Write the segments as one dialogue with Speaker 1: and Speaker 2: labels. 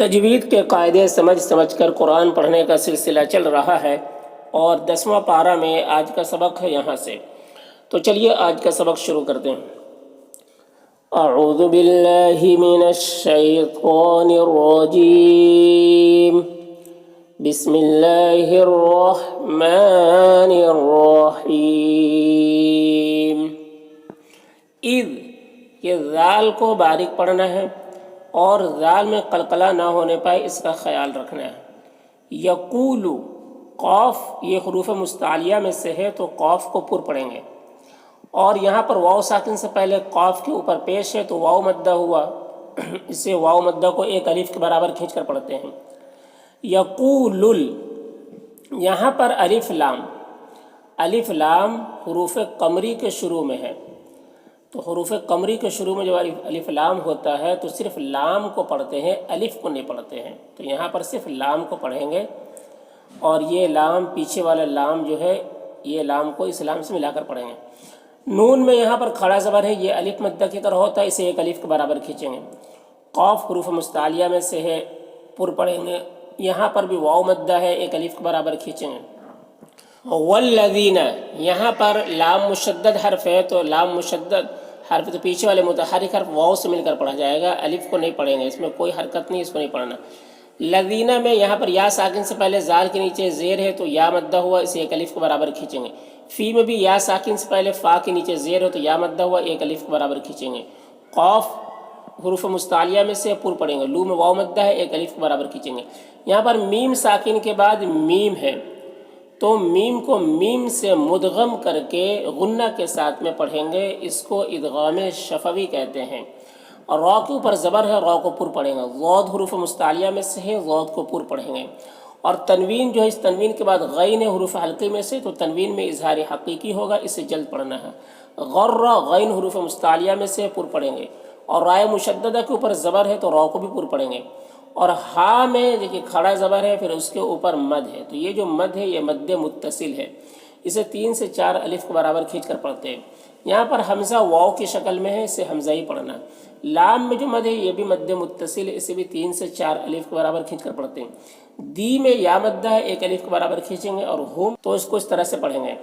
Speaker 1: تجوید کے قاعدے سمجھ کر قرآن پڑھنے کا سلسلہ چل رہا ہے اور 10واں پارہ میں آج کا سبق ہے یہاں سے۔ تو چلیے آج کا سبق شروع کرتے ہیں۔ اعوذ باللہ من الشیطان الرجیم، بسم اللہ الرحمن الرحیم۔ اذ، یہ ذال کو باریک پڑھنا ہے اور ذال میں قلقلہ نہ ہونے پائے اس کا خیال رکھنا ہے۔ یقولو، قاف یہ حروف مستعلیہ میں سے ہے تو قاف کو پر پڑھیں گے، اور یہاں پر واو ساکن سے پہلے قاف کے اوپر پیش ہے تو واو مدہ ہوا، اسے واو مدہ کو ایک الف کے برابر کھینچ کر پڑھتے ہیں۔ یقولل، یہاں پر الف لام حروف قمری کے شروع میں ہے، تو حروف قمری کے شروع میں جو الف لام ہوتا ہے تو صرف لام کو پڑھتے ہیں، الف کو نہیں پڑھتے ہیں، تو یہاں پر صرف لام کو پڑھیں گے، اور یہ لام پیچھے والا لام جو ہے یہ لام کو اس لام سے ملا کر پڑھیں گے۔ نون میں یہاں پر کھڑا زبر ہے، یہ الف مدہ کی طرح ہوتا ہے، اسے ایک الف کے برابر کھینچیں گے۔ قاف حروف مستعلیہ میں سے ہے، پر پڑھیں گے، یہاں پر بھی واو مدہ ہے، ایک الف کے برابر کھینچیں گے۔ والذین، یہاں پر لام مشدد حرف ہے تو لام مشدد حرف تو پیچھے والے متحرک حرف واو سے مل کر پڑھا جائے گا، الف کو نہیں پڑھیں گے، اس میں کوئی حرکت نہیں، اس کو نہیں پڑھنا۔ لذینہ میں یہاں پر یا ساکن سے پہلے زال کے نیچے زیر ہے تو یا مدہ ہوا، اسے ایک الف کے برابر کھینچیں گے۔ فی میں بھی یا ساکن سے پہلے فا کے نیچے زیر ہے تو یا مدہ ہوا، ایک الف کے برابر کھینچیں گے۔ قاف حروف مستعلیہ میں سے پر پڑھیں گے، لو میں واو مدہ ہے، ایک الف کے برابر کھینچیں گے۔ یہاں پر میم ساکن کے بعد میم ہے تو میم کو میم سے مدغم کر کے غنہ کے ساتھ میں پڑھیں گے، اس کو ادغام شفوی کہتے ہیں۔ اور را کے اوپر زبر ہے، را کو پر پڑھیں گے۔ ضاد حروف مستعلیہ میں سے ہے، ضاد کو پر پڑھیں گے۔ اور تنوین جو ہے، اس تنوین کے بعد غین ہے حروف حلقی میں سے، تو تنوین میں اظہار حقیقی ہوگا، اسے جلد پڑھنا ہے۔ غر، غین حروف مستعلیہ میں سے پر پڑھیں گے، اور رائے مشددہ کے اوپر زبر ہے تو را کو بھی پر پڑھیں گے۔ اور ہا میں دیکھیے کھڑا زبر ہے، پھر اس کے اوپر مد ہے، تو یہ جو مد ہے یہ مد متصل ہے، اسے 3 سے 4 الف کے برابر کھینچ کر پڑھتے ہیں۔ یہاں پر حمزہ واو کی شکل میں ہے، اسے حمزہ ہی پڑھنا۔ لام میں جو مد ہے یہ بھی مد متصل ہے، اسے بھی 3 سے 4 الف کے برابر کھینچ کر پڑھتے ہیں۔ دی میں یا مدہ ہے، ایک الف کے برابر کھینچیں گے، اور ہوم تو اس کو اس طرح سے پڑھیں گے۔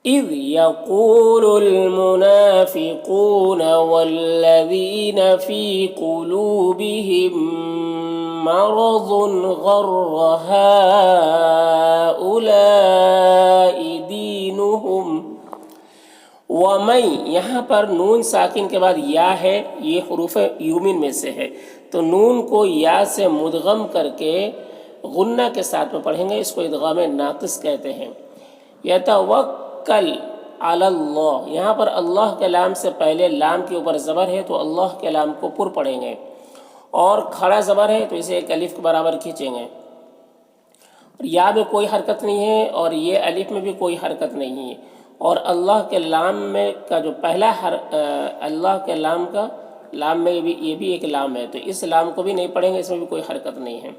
Speaker 1: اذ یقول المنافقون والذین فی قلوبہم مرض غر هؤلاء دینہم۔ وَمَن، یہاں پر نون ساکن کے بعد یا ہے، یہ حروف یومین میں سے ہے، تو نون کو یا سے مدغم کر کے غنہ کے ساتھ میں پڑھیں گے، اس کو ادغام ناقص کہتے ہیں۔ یتوکل علی اللہ، یہاں پر اللہ کے لام سے پہلے لام کے اوپر زبر ہے تو اللہ کے لام کو پر پڑھیں گے، اور کھڑا زبر ہے تو اسے ایک الف کے برابر کھینچیں گے۔ یا میں کوئی حرکت نہیں ہے اور یہ الف میں بھی کوئی حرکت نہیں ہے، اور اللہ کے لام میں کا جو پہلا اللہ کے لام کا لام میں یہ بھی ایک لام ہے، تو اس لام کو بھی نہیں پڑھیں گے، اس میں بھی کوئی حرکت نہیں ہے۔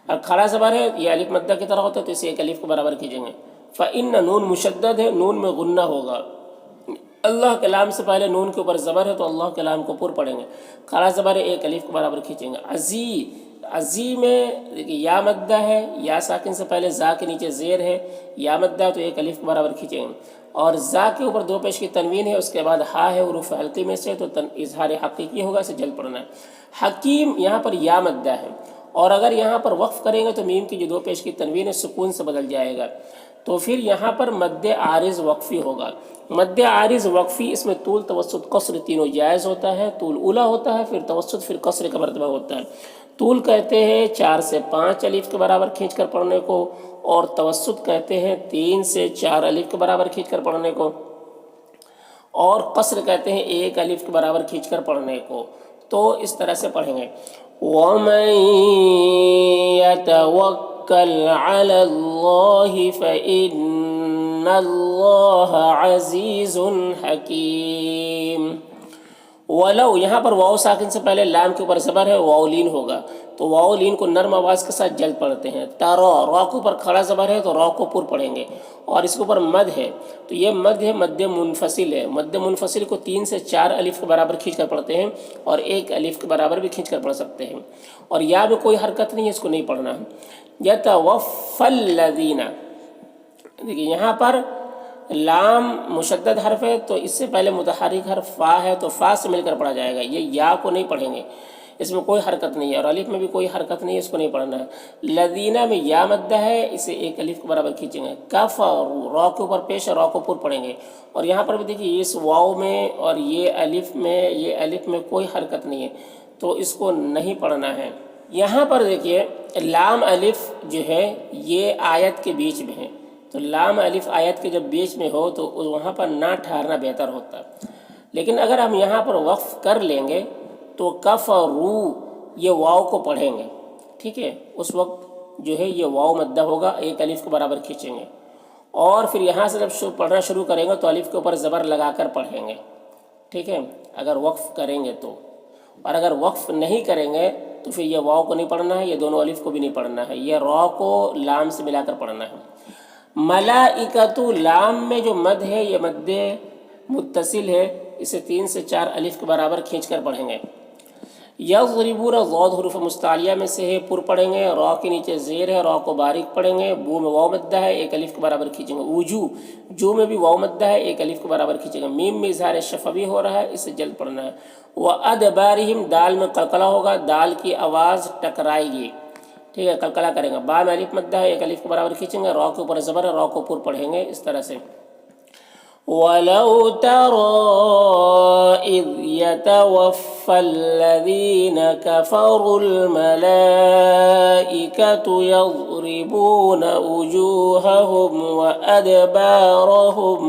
Speaker 1: اور کھڑا زبر ہے، یہ الف مدہ کی طرح ہوتا ہے تو اسے ایک الف کے برابر کھینچیں گے۔ فَإِنَّ، نون مشدد ہے، نون میں غنہ ہوگا، اللہ کے لام سے پہلے نون کے اوپر زبر ہے تو اللہ کے لام کو پر پڑھیں گے، کھڑا زبر ہے، ایک الف کے برابر کھینچیں گے۔ عزی میں یا مدہ ہے، یا ساکن سے پہلے زا کے نیچے زیر ہے، یا مدہ ہے تو ایک الف کے برابر کھینچیں گے، اور زا کے اوپر دو پیش کی تنوین ہے، اس کے بعد ہا ہے حروف حلقی میں سے، تو اظہار حقیقی ہوگا، اسے جلد پڑھنا ہے۔ حکیم، یہاں پر یا مدہ ہے، اور اگر یہاں پر وقف کریں گے تو میم کی جو دو پیش کی تنوین ہے سکون سے بدل جائے گا، تو پھر یہاں پر مد عارض وقفی ہوگا۔ مد عارض وقفی، اس میں طول توسط قصر تینوں جائز ہوتا ہے، طول اولا ہوتا ہے، پھر توسط، پھر قصر کا مرتبہ ہوتا ہے۔ طول کہتے ہیں 4 سے 5 الف کے برابر کھینچ کر پڑھنے کو، اور توسط کہتے ہیں 3 سے 4 الف کے برابر کھینچ کر پڑھنے کو، اور قصر کہتے ہیں 1 الف کے برابر کھینچ کر پڑھنے کو۔ تو اس طرح سے پڑھیں گے۔ وَمَن يَتَوَكَّلْ عَلَى اللَّهِ فَإِنَّ اللَّهَ عَزِيزٌ حَكِيمٌ۔ ولو یہاں پر واو ساکن سے پہلے لام کے اوپر زبر ہے، واولین ہوگا تو واولین کو نرم آواز کے ساتھ جلد پڑھتے ہیں۔ تارا را کے اوپر کھڑا زبر ہے تو را کو پر پڑھیں گے، اور اس کے اوپر مد ہے تو یہ مد ہے، مد منفصل ہے۔ مد منفصل کو 3 سے 4 الف کے برابر کھینچ کر پڑھتے ہیں اور 1 الف کے برابر بھی کھینچ کر پڑھ سکتے ہیں، اور یا میں کوئی حرکت نہیں ہے، اس کو نہیں پڑھنا ہے۔ یتوفی الذین، دیکھیے یہاں پر لام مشدد حرف ہے تو اس سے پہلے متحرک حرف فا ہے تو فا سے مل کر پڑھا جائے گا، یہ یا کو نہیں پڑھیں گے، اس میں کوئی حرکت نہیں ہے، اور الف میں بھی کوئی حرکت نہیں ہے، اس کو نہیں پڑھنا ہے۔ لذینہ میں یا مدہ ہے، اسے 1 الف کے برابر کھینچیں گے۔ کفروا را کے اوپر پیش ہے، را کو پر پڑھیں گے، اور یہاں پر بھی دیکھیے اس واو میں اور یہ الف میں کوئی حرکت نہیں ہے تو اس کو نہیں پڑھنا ہے۔ یہاں پر دیکھیے لام الف جو ہے یہ آیت کے بیچ میں ہے، تو لام الف آیت کے جب بیچ میں ہو تو وہاں پر نہ ٹھہرنا بہتر ہوتا ہے، لیکن اگر ہم یہاں پر وقف کر لیں گے تو کفرو یہ واو کو پڑھیں گے، ٹھیک ہے، اس وقت جو ہے یہ واو مدہ ہوگا، 1 الف کے برابر کھینچیں گے، اور پھر یہاں سے جب پڑھنا شروع کریں گے تو الف کے اوپر زبر لگا کر پڑھیں گے، ٹھیک ہے، اگر وقف کریں گے تو، اور اگر وقف نہیں کریں گے تو پھر یہ واو کو نہیں پڑھنا ہے، یہ دونوں الف کو بھی نہیں پڑھنا ہے، یہ را کو لام سے ملا کر پڑھنا ہے۔ ملائکۃ، لام میں جو مد ہے یہ مد متصل ہے، اسے 3 سے 4 الف کے برابر کھینچ کر پڑھیں گے۔ یضربون، ضاد حروف مستعلیہ میں سے ہے، پر پڑھیں گے، را کے نیچے زیر ہے، را کو باریک پڑھیں گے، بو میں واو مدہ ہے، 1 الف کے برابر کھینچیں گے۔ وجو، جو میں بھی واو مدہ ہے، 1 الف کے برابر کھینچیں گے۔ میم میں اظہار شفوی ہو رہا ہے، اسے جلد پڑھنا ہے۔ وادبارہم، دال میں قلقلہ ہوگا، دال کی آواز ٹکرائے گی، ٹھیک ہے، قلقلہ کریں گے۔ با میں الف مدہ ہے، 1 الف کے برابر کھینچیں گے، را کے اوپر زبر ہے، را کو پر پڑھیں گے، اس طرح سے۔ وَلَوْ تَرَىٰ إِذْ يَتَوَفَّى الَّذِينَ كَفَرُوا الْمَلَائِكَةُ يَضْرِبُونَ وُجُوهَهُمْ وَأَدْبَارَهُمْ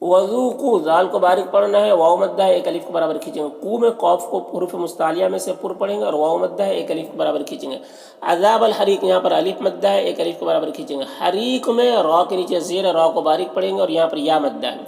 Speaker 1: وذوقوا، ذال کو باریک پڑھنا ہے، واو مدہ ہے، 1 الف کے برابر کھینچیں گے۔ کو میں قوف کو حروف مستعلیہ میں سے پر پڑھیں گے اور واو مدہ ہے، 1 الف کے برابر کھینچیں گے۔ عذاب الحریق، یہاں پر الف مدہ ہے، 1 الف کے برابر کھینچیں گے۔ حریق میں را کے نیچے زیر ہے، را کو باریک پڑھیں گے اور یہاں پر یا مدہ ہے۔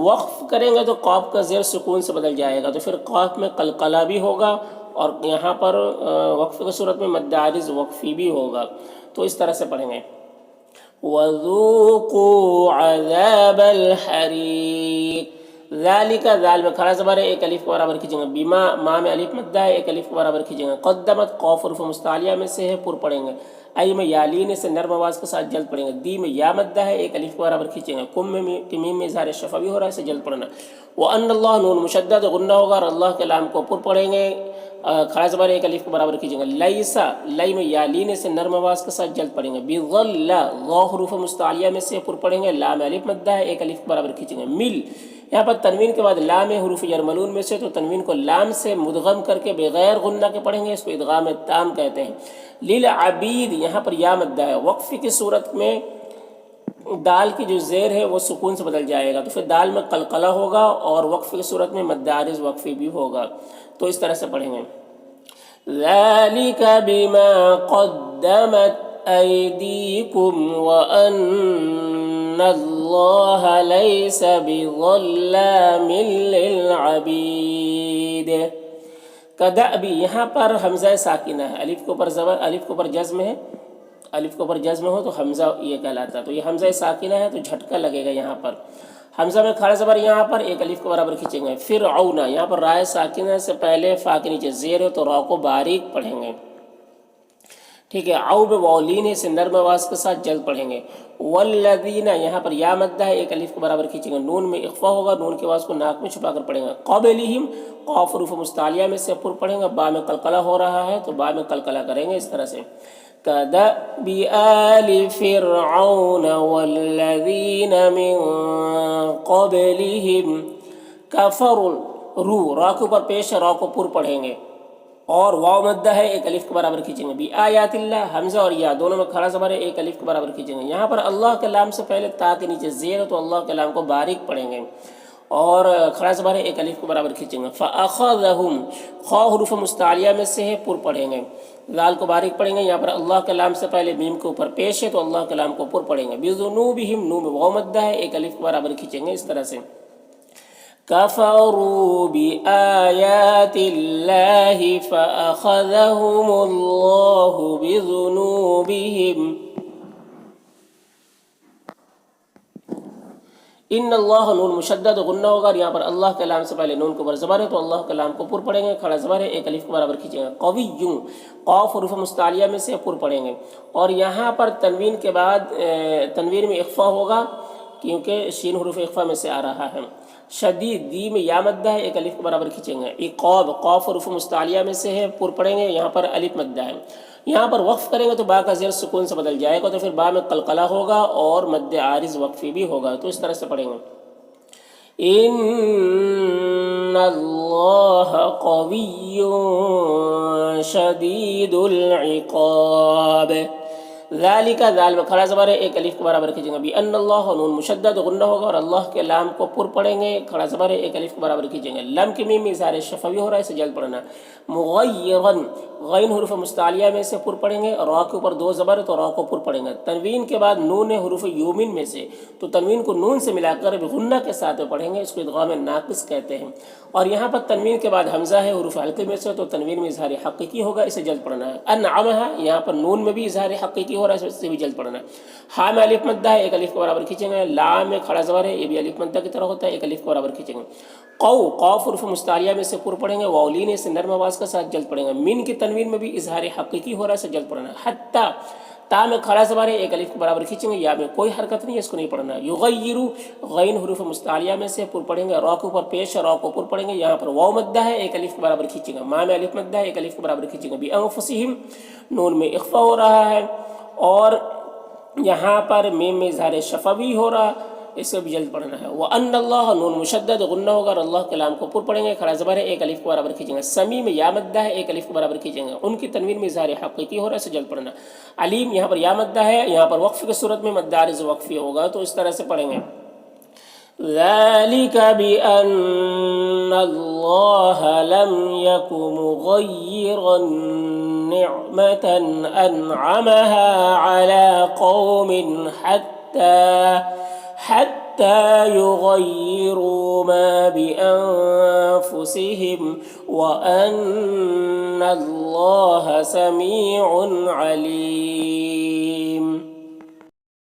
Speaker 1: وقف کریں گے تو قاف کا زیر سکون سے بدل جائے گا تو پھر قاف میں قلقلہ بھی ہوگا، اور یہاں پر وقف کی صورت میں مد عارض وقفی بھی ہوگا، تو اس طرح سے پڑھیں گے۔ وَذُوقُوا عَذَابَ الْحَرِيقِ، ذَلِكَ، ذال میں کھڑا زبر ہے، 1 الف کے برابر کھینچیں گے۔ بما، ما میں الف مدہ ہے، 1 الف کے برابر کھینچیں گے۔ قدمت، قوف حروف مستعلیہ میں سے ہے، پر پڑھیں گے۔ ای میں یالین سے نرم آواز کے ساتھ جلد پڑھیں گے۔ دی میں یا مدہ ہے، 1 الف کے برابر کھینچیں گے۔ کم میں میم میں اظہار شفوی ہو رہا ہے، اسے جلد پڑھنا۔ وَأَنَّ اللَّهَ، نون مشدد غنہ ہوگا اور اللہ کے لام کو پر پڑھیں گے، کھڑا زبر 1 الف کے برابر کھینچیں گے۔ لیسا، لئی میں یالین سے نرم آواز کے ساتھ جلد پڑھیں گے۔ بظل، ظا حروف مستعلیہ میں سے پر پڑھیں گے، لام الف مدہ ہے، 1 الف کے برابر کھینچیں گے۔ مل، یہاں پر تنوین کے بعد لام حروف یرملون میں سے تو تنوین کو لام سے مدغم کر کے بغیر غنہ کے پڑھیں گے، اس کو ادغام تام کہتے ہیں۔ للعبید، یہاں پر یا مدہ ہے، وقف کی صورت میں دال کی جو زیر ہے وہ سکون سے بدل جائے گا تو پھر دال میں قلقلہ ہوگا، اور وقف کی صورت میں مد عارض وقفی بھی ہوگا، تو اس طرح سے پڑھیں گے۔ ذَلِكَ بِمَا قَدَّمَتْ أَيْدِيكُمْ وَأَنَّ اللَّهَ لَيْسَ بِظَلَّامٍ لِّلْعَبِيدِ۔ کدأبی، یہاں پر حمزہ ساکنہ ہے، الف کے اوپر زبر، الف کے اوپر جزم ہے، الف کے اوپر جزم ہو تو حمزہ یہ کہلاتا ہے، تو یہ حمزہ ساکنہ ہے تو جھٹکا لگے گا یہاں پر۔ حمزہ میں کھڑا زبر یہاں پر 1 الف کے برابر کھینچیں گے۔ فرعون، یہاں پر رائے ساکنہ سے پہلے فا کے نیچے زیر ہے تو را کو باریک پڑھیں گے، ٹھیک ہے۔ او میں واولین ہے، سے نرم آواز کے ساتھ جلد پڑھیں گے۔ والذین، یہاں پر یا مدہ ہے، 1 الف کے برابر کھینچیں گے۔ نون میں اخفا ہوگا، نون کی آواز کو ناک میں چھپا کر پڑھیں گے۔ قبلہم، قاف حروف مستعلیہ میں سے پر پڑھیں گے، با میں قلقلہ ہو رہا ہے تو با میں قلقلہ کریں گے، اس طرح سے۔ كدأب آل فرعون والذين من قبلهم كفروا، را کے اوپر پیش ہے، را کو پر پڑھیں گے، اور واو مدہ ہے، 1 الف کے برابر کھینچیں گے۔ بآیات اللہ، حمزہ اور یا دونوں میں کھڑا زبر ہے، 1 الف کے برابر کھینچیں گے۔ یہاں پر اللہ کے لام سے پہلے تا کے نیچے زیر ہے تو اللہ کے لام کو باریک پڑھیں گے۔ اور کھڑا زبر ہے ایک الف کے برابر کھینچیں گے. فَأَخَذَهُمْ خا حروف مستعلیہ میں سے ہے پر پڑھیں گے. لال کو باریک پڑھیں گے. یہاں پر اللہ کلام سے پہلے میم کے اوپر پیش ہے تو اللہ کلام کو پر پڑھیں گے. بِذُنُوبِهِمْ نون میں واو مدہ ہے ایک الف کے برابر کھینچیں گے اس طرح سے. كفروا بآيات الله فأخذهم الله بذنوبهم ان اللہ نون مشدد غنہ ہوگا. اور یہاں پر اللہ کے لام سے پہلے نون کو زبر ہے تو اللہ کے لام کو پر پڑھیں گے. کھڑا زبر ہے ایک الف کے برابر کھینچیں گے. قوی قاف حروف مستعلیہ میں سے پر پڑھیں گے. اور یہاں پر تنوین کے بعد تنوین میں اخفا ہوگا کیونکہ شین حروف اخفا میں سے آ رہا ہے. شدید دی میں یا مدہ ہے ایک الف کے برابر کھینچیں گے. عقاب قاف حروف مستعلیہ میں سے ہے پر پڑھیں گے. یہاں پر الف مدہ ہے. یہاں پر وقف کریں گے تو با کا زیر سکون سے بدل جائے گا تو پھر با میں قلقلہ ہوگا اور مد عارض وقفی بھی ہوگا. تو اس طرح سے پڑھیں گے. ان اللہ قوی شدید العقاب. ذالک ذال میں کھڑا زبر ہے ایک الف کے برابر کھینچیں گے. بِأَنَّ اللَّهَ نون مشدد غنہ ہوگا اور اللہ کے لام کو پر پڑھیں گے. کھڑا زبر ہے ایک الف کے برابر کھینچیں گے. لم کے میم میں اظہار شفوی ہو رہا ہے اسے جلد پڑھنا. مغیرن غین حروف مستعلیہ میں سے پر پڑھیں گے. را کے اوپر دو زبر ہے تو را کو پر پڑھیں گے. تنوین کے بعد نون حروف یومن میں سے تو تنوین کو نون سے ملا کر غنہ کے ساتھ پڑھیں گے. اس کو ادغام ناقص کہتے ہیں. اور یہاں پر تنوین کے بعد حمزہ ہے حروف حلقے میں سے تو تنوین میں اظہار حقیقی ہوگا اسے جلد پڑھنا ہے. انعمہ یہاں پر نون میں بھی اظہار حقیقی ہو رہا ہے اسے بھی جلد پڑھنا ہے. ہاں میں الف مدہ ہے ایک الف کے برابر کھینچیں گے. لام میں کھڑا زبر ہے یہ بھی الف مدہ کی طرح ہوتا ہے ایک الف کے برابر کھینچیں گے. قو قاف حروف مستعلیہ میں سے پر پڑھیں گے. واولین سے نرم آواز کے ساتھ جلد پڑھیں گے. من کی تنوین میں بھی اظہار حقیقی ہو رہا ہے اسے جلد پڑھنا ہے. حتی تا میں کھڑا زبر ہے ایک الف کے برابر کھینچیں گے. یا میں کوئی حرکت نہیں ہے اس کو نہیں پڑھنا. یغیرو غین حروف مستعلیہ میں سے پر پڑھیں گے. را کے اوپر پیش را کو پر پڑھیں گے. یہاں پر واو مدہ ہے ایک الف کے برابر کھینچیں گے. ما میں الف مدہ ہے ایک الف کے برابر کھینچیں گے. بِأَنفُسِهِمْ نون میں اخفا ہو رہا ہے اور یہاں پر میم میں اظہار شفوی ہو رہا اس کو بھی جلد پڑھنا ہے. وَأَنَّ اللَّهَ نون مشدد غنہ ہوگا اور اللہ کے لام کو پر پڑھیں گے. کھڑا زبر ہے ایک الف کے برابر کھینچیں گے. سمی میں یا مدہ ہے ایک الف کے برابر کھینچیں گے. ان کی تنوین میں اظہار حقیقی ہو رہا ہے اسے جلد پڑھنا. علیم یہاں پر یا مدہ ہے یہاں پر وقف کی صورت میں مد عارض وقفی ہوگا تو اس طرح سے پڑھیں گے. ذَلِكَ بِأَنَّ اللَّهَ لَمْ يَكُ مُغَيِّرًا نِعْمَةً أَنْعَمَهَا عَلَى قَوْمٍ حتى يغيروا ما بأنفسهم وأن الله سميع عليم.